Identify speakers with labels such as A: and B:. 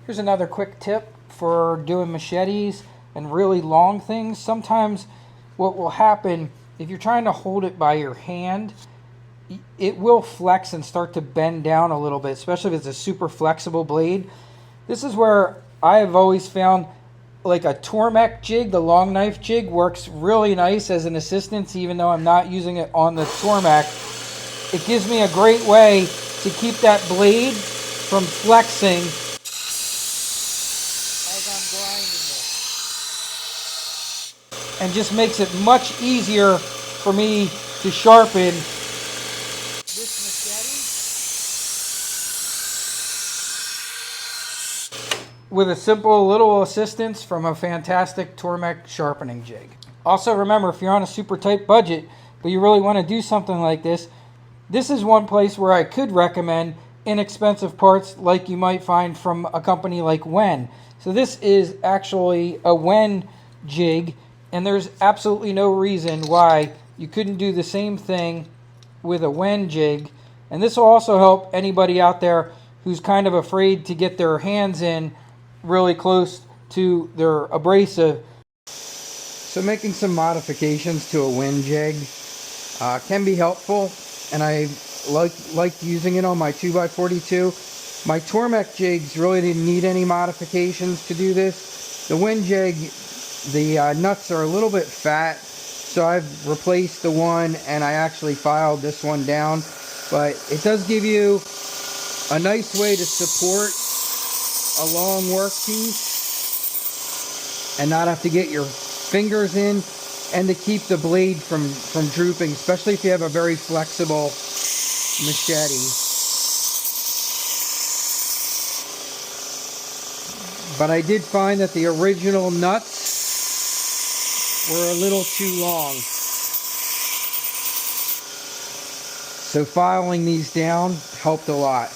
A: Here's another quick tip for doing machetes and really long things. Sometimes what will happen if you're trying to hold it by your hand, it will flex and start to bend down a little bit, especially if it's a super flexible blade. This is where I have always found like a Tormek jig, the long knife jig, works really nice as an assistance, even though I'm not using it on the Tormek. It gives me a great way to keep that blade from flexing as I'm grinding it. And just makes it much easier for me to sharpen this machete with a simple little assistance from a fantastic Tormek sharpening jig. Also remember, if you're on a super tight budget, but you really want to do something like this, this is one place where I could recommend inexpensive parts like you might find from a company like Wen. So this is actually a Wen jig, and there's absolutely no reason why you couldn't do the same thing with a Wen jig. And this will also help anybody out there who's kind of afraid to get their hands in really close to their abrasive. So making some modifications to a Wen jig can be helpful, and I liked using it on my 2x42. My Tormek jigs really didn't need any modifications to do this. The Wen jig, the nuts are a little bit fat, so I've replaced the one and I actually filed this one down. But it does give you a nice way to support a long workpiece and not have to get your fingers in, and to keep the blade from drooping, especially if you have a very flexible machete. But I did find that the original nuts were a little too long. So filing these down helped a lot.